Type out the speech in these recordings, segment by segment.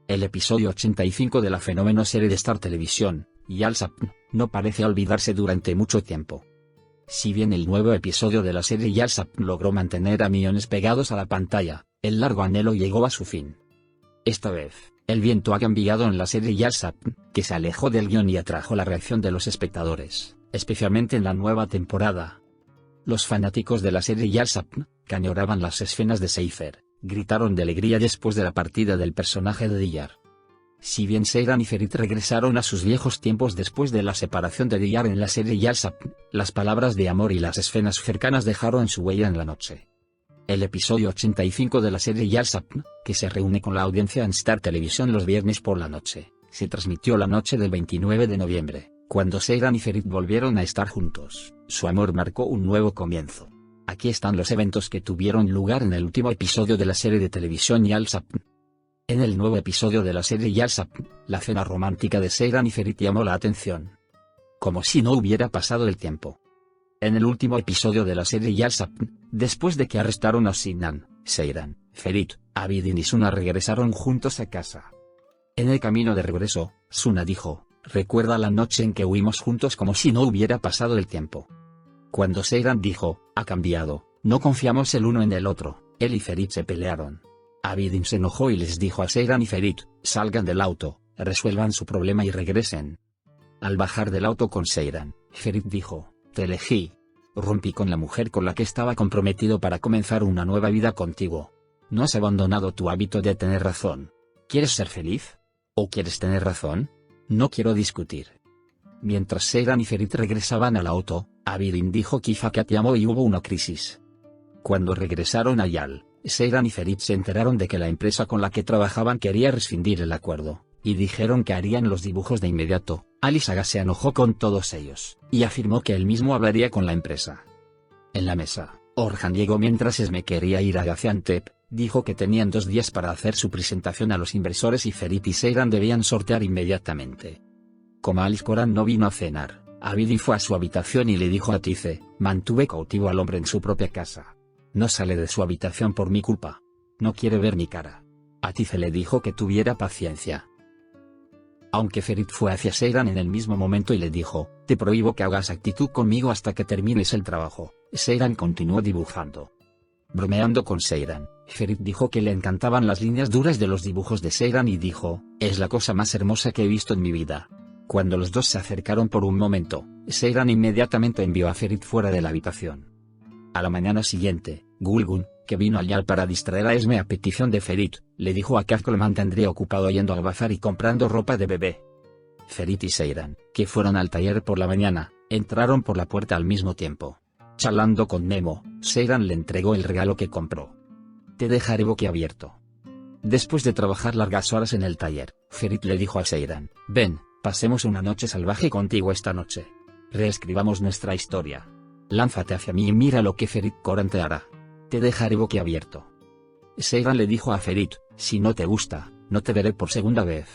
El episodio 85 de la fenómeno serie de Star Televisión, Yalsapn, no parece olvidarse durante mucho tiempo. Si bien el nuevo episodio de la serie Yalsapn logró mantener a millones pegados a la pantalla, el largo anhelo llegó a su fin. Esta vez, el viento ha cambiado en la serie Yalsapn, que se alejó del guión y atrajo la reacción de los espectadores, especialmente en la nueva temporada. Los fanáticos de la serie Yalsapn, que añoraban las escenas de Seifer, gritaron de alegría después de la partida del personaje de Diyar. Si bien Seyran y Ferit regresaron a sus viejos tiempos después de la separación de Diyar en la serie Yalsapn, las palabras de amor y las escenas cercanas dejaron su huella en la noche. El episodio 85 de la serie Yalsapn, que se reúne con la audiencia en Star Televisión los viernes por la noche, se transmitió la noche del 29 de noviembre, cuando Seyran y Ferit volvieron a estar juntos. Su amor marcó un nuevo comienzo. Aquí están los eventos que tuvieron lugar en el último episodio de la serie de televisión Yalsapn. En el nuevo episodio de la serie Yalsapn, la cena romántica de Seyran y Ferit llamó la atención. Como si no hubiera pasado el tiempo. En el último episodio de la serie Yalsapn, después de que arrestaron a Sinan, Seyran, Ferit, Abidin y Suna regresaron juntos a casa. En el camino de regreso, Suna dijo: "Recuerda la noche en que huimos juntos como si no hubiera pasado el tiempo". Cuando Seyran dijo: "Ha cambiado, no confiamos el uno en el otro", él y Ferit se pelearon. Abidin se enojó y les dijo a Seyran y Ferit: "Salgan del auto, resuelvan su problema y regresen". Al bajar del auto con Seyran, Ferit dijo: "Te elegí. Rompí con la mujer con la que estaba comprometido para comenzar una nueva vida contigo. No has abandonado tu hábito de tener razón. ¿Quieres ser feliz? ¿O quieres tener razón? No quiero discutir". Mientras Seyran y Ferit regresaban al auto, Abidin dijo que Ifaka te amó y hubo una crisis. Cuando regresaron a Yal, Seyran y Ferit se enteraron de que la empresa con la que trabajaban quería rescindir el acuerdo, y dijeron que harían los dibujos de inmediato. Ali Saga se enojó con todos ellos, y afirmó que él mismo hablaría con la empresa. En la mesa, Orhan llegó mientras Esme quería ir a Gaziantep, dijo que tenían 2 días para hacer su presentación a los inversores y Ferit y Seyran debían sortear inmediatamente. Como Alice Coran no vino a cenar, Abidin fue a su habitación y le dijo a Tice: "Mantuve cautivo al hombre en su propia casa. No sale de su habitación por mi culpa. No quiere ver mi cara". A Tice le dijo que tuviera paciencia. Aunque Ferit fue hacia Seyran en el mismo momento y le dijo: "Te prohíbo que hagas actitud conmigo hasta que termines el trabajo", Seyran continuó dibujando. Bromeando con Seyran, Ferit dijo que le encantaban las líneas duras de los dibujos de Seyran y dijo: "Es la cosa más hermosa que he visto en mi vida". Cuando los dos se acercaron por un momento, Seyran inmediatamente envió a Ferit fuera de la habitación. A la mañana siguiente, Gulgun, que vino al Yal para distraer a Esme a petición de Ferit, le dijo a Kaz que lo mantendría ocupado yendo al bazar y comprando ropa de bebé. Ferit y Seyran, que fueron al taller por la mañana, entraron por la puerta al mismo tiempo. Charlando con Nemo, Seyran le entregó el regalo que compró. "Te dejaré boquiabierto". Después de trabajar largas horas en el taller, Ferit le dijo a Seyran: "Ven, pasemos una noche salvaje contigo esta noche. Reescribamos nuestra historia. Lánzate hacia mí y mira lo que Ferit Coran te hará. Te dejaré boquiabierto". Seyran le dijo a Ferit: "Si no te gusta, no te veré por segunda vez.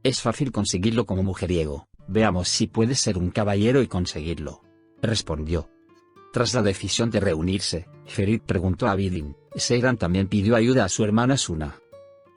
Es fácil conseguirlo como mujeriego, veamos si puedes ser un caballero y conseguirlo", respondió. Tras la decisión de reunirse, Ferit preguntó a Abidin. Seyran también pidió ayuda a su hermana Suna.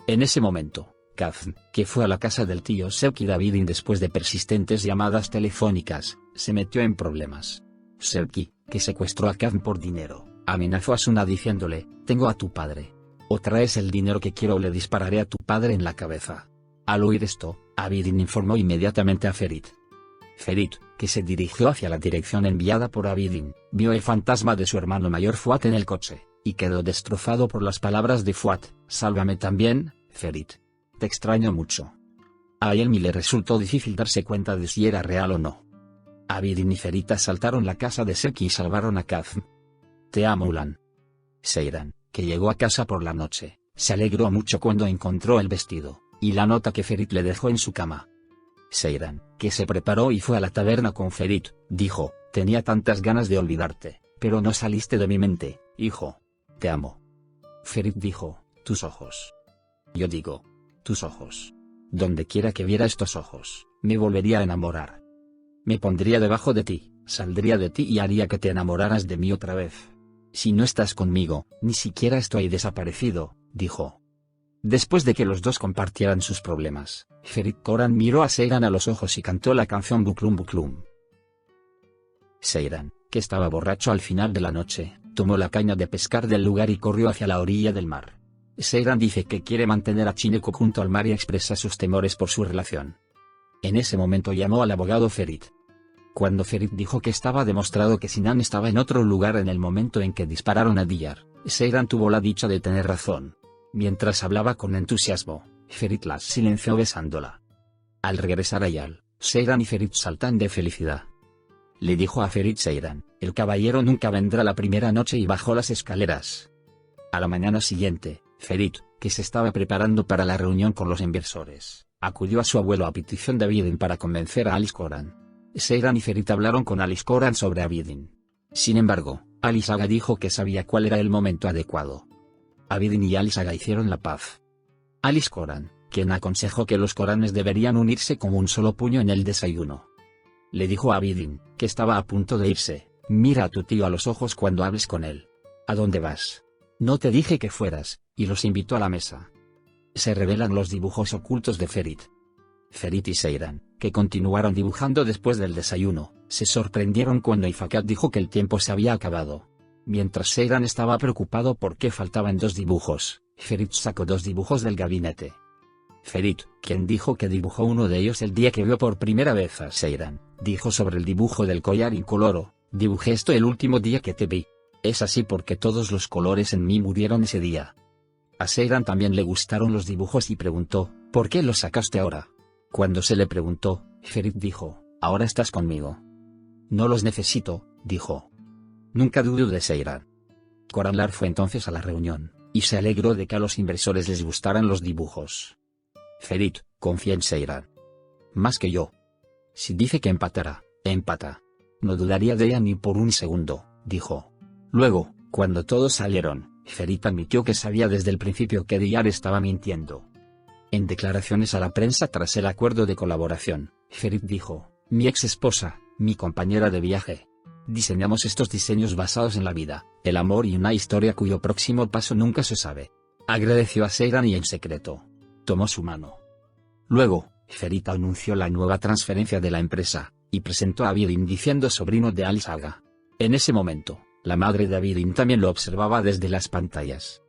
En ese momento, Kazm, que fue a la casa del tío Sevki de Abidin después de persistentes llamadas telefónicas, se metió en problemas. Sevki, que secuestró a Kazm por dinero, amenazó a Suna diciéndole: "Tengo a tu padre. O traes el dinero que quiero o le dispararé a tu padre en la cabeza". Al oír esto, Abidin informó inmediatamente a Ferit. Ferit, que se dirigió hacia la dirección enviada por Abidin, vio el fantasma de su hermano mayor Fuat en el coche, y quedó destrozado por las palabras de Fuat: "Sálvame también, Ferit. Te extraño mucho". A Yelmi le resultó difícil darse cuenta de si era real o no. Abidin y Ferit asaltaron la casa de Seki y salvaron a Kazm. "Te amo, Ulan". Seyran, que llegó a casa por la noche, se alegró mucho cuando encontró el vestido, y la nota que Ferit le dejó en su cama. Seyran, que se preparó y fue a la taberna con Ferit, dijo: "Tenía tantas ganas de olvidarte, pero no saliste de mi mente, hijo. Te amo". Ferit dijo: "Tus ojos". Yo digo: "Tus ojos". Donde quiera que viera estos ojos, me volvería a enamorar. Me pondría debajo de ti, saldría de ti y haría que te enamoraras de mí otra vez. Si no estás conmigo, ni siquiera estoy desaparecido, dijo. Después de que los dos compartieran sus problemas, Ferit Koran miró a Seyran a los ojos y cantó la canción Buklum Buklum. Seyran, que estaba borracho al final de la noche, tomó la caña de pescar del lugar y corrió hacia la orilla del mar. Seyran dice que quiere mantener a Chineko junto al mar y expresa sus temores por su relación. En ese momento llamó al abogado Ferit. Cuando Ferit dijo que estaba demostrado que Sinan estaba en otro lugar en el momento en que dispararon a Diyar, Seyran tuvo la dicha de tener razón. Mientras hablaba con entusiasmo, Ferit la silenció besándola. Al regresar a Yal, Seyran y Ferit saltan de felicidad. Le dijo a Ferit Seyran, el caballero nunca vendrá la primera noche, y bajó las escaleras. A la mañana siguiente, Ferit, que se estaba preparando para la reunión con los inversores, acudió a su abuelo a petición de Abidin para convencer a Alice Koran. Seyran y Ferit hablaron con Alice Koran sobre Abidin. Sin embargo, Alice Aga dijo que sabía cuál era el momento adecuado. Abidin y Alice Aga hicieron la paz. Alice Koran, quien aconsejó que los Koranes deberían unirse como un solo puño en el desayuno. Le dijo a Abidin, que estaba a punto de irse: mira a tu tío a los ojos cuando hables con él. ¿A dónde vas? No te dije que fueras, y los invitó a la mesa. Se revelan los dibujos ocultos de Ferit. Ferit y Seyran, que continuaron dibujando después del desayuno, se sorprendieron cuando Ifakat dijo que el tiempo se había acabado. Mientras Seyran estaba preocupado porque faltaban 2 dibujos, Ferit sacó 2 dibujos del gabinete. Ferit, quien dijo que dibujó uno de ellos el día que vio por primera vez a Seyran, dijo sobre el dibujo del collar incoloro: dibujé esto el último día que te vi. Es así porque todos los colores en mí murieron ese día. A Seyran también le gustaron los dibujos y preguntó: ¿por qué los sacaste ahora? Cuando se le preguntó, Ferit dijo: ahora estás conmigo. No los necesito, dijo. Nunca dudo de Seyran. Koranlar fue entonces a la reunión, y se alegró de que a los inversores les gustaran los dibujos. Ferit, confía en Seyran. Más que yo. Si dice que empatará, empata. No dudaría de ella ni por un segundo, dijo. Luego, cuando todos salieron, Ferit admitió que sabía desde el principio que Diyar estaba mintiendo. En declaraciones a la prensa tras el acuerdo de colaboración, Ferit dijo: mi ex esposa, mi compañera de viaje. Diseñamos estos diseños basados en la vida, el amor y una historia cuyo próximo paso nunca se sabe. Agradeció a Seyran y en secreto tomó su mano. Luego, Ferit anunció la nueva transferencia de la empresa, y presentó a Abidin diciendo sobrino de Alice Aga. En ese momento, la madre de Abidin también lo observaba desde las pantallas.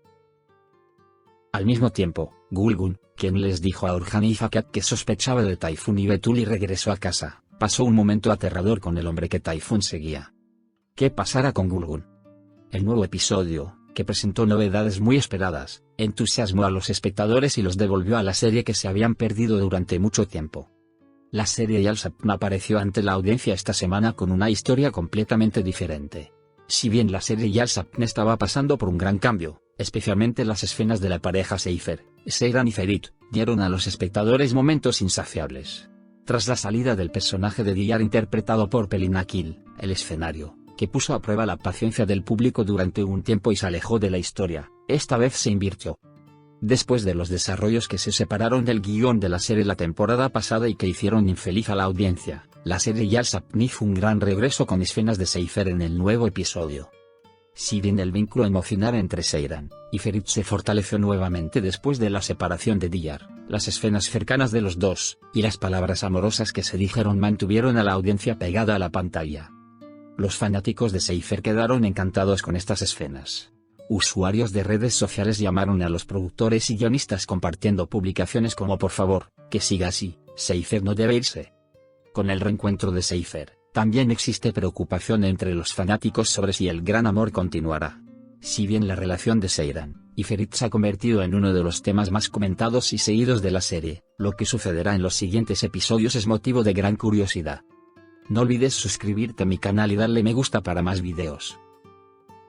Al mismo tiempo, Gulgun, quien les dijo a Orhan y Fakat que sospechaba de Tayfun y Betuli, regresó a casa. Pasó un momento aterrador con el hombre que Tayfun seguía. ¿Qué pasará con Gulgun? El nuevo episodio, que presentó novedades muy esperadas, entusiasmó a los espectadores y los devolvió a la serie que se habían perdido durante mucho tiempo. La serie Yal Sapna apareció ante la audiencia esta semana con una historia completamente diferente. Si bien la serie Yal Sapna estaba pasando por un gran cambio, especialmente las escenas de la pareja Seifer, Seyran y Ferit, dieron a los espectadores momentos insaciables. Tras la salida del personaje de Diyar interpretado por Pelin Akil, el escenario, que puso a prueba la paciencia del público durante un tiempo y se alejó de la historia, esta vez se invirtió. Después de los desarrollos que se separaron del guión de la serie la temporada pasada y que hicieron infeliz a la audiencia, la serie Yal Sapni fue un gran regreso con escenas de Seifer en el nuevo episodio. Si bien el vínculo emocional entre Seyran y Ferit se fortaleció nuevamente después de la separación de Diyar, las escenas cercanas de los dos, y las palabras amorosas que se dijeron mantuvieron a la audiencia pegada a la pantalla. Los fanáticos de Seifer quedaron encantados con estas escenas. Usuarios de redes sociales llamaron a los productores y guionistas compartiendo publicaciones como: por favor, que siga así, Seifer no debe irse. Con el reencuentro de Seifer, también existe preocupación entre los fanáticos sobre si el gran amor continuará. Si bien la relación de Seyran y Ferit se ha convertido en uno de los temas más comentados y seguidos de la serie, lo que sucederá en los siguientes episodios es motivo de gran curiosidad. No olvides suscribirte a mi canal y darle me gusta para más videos.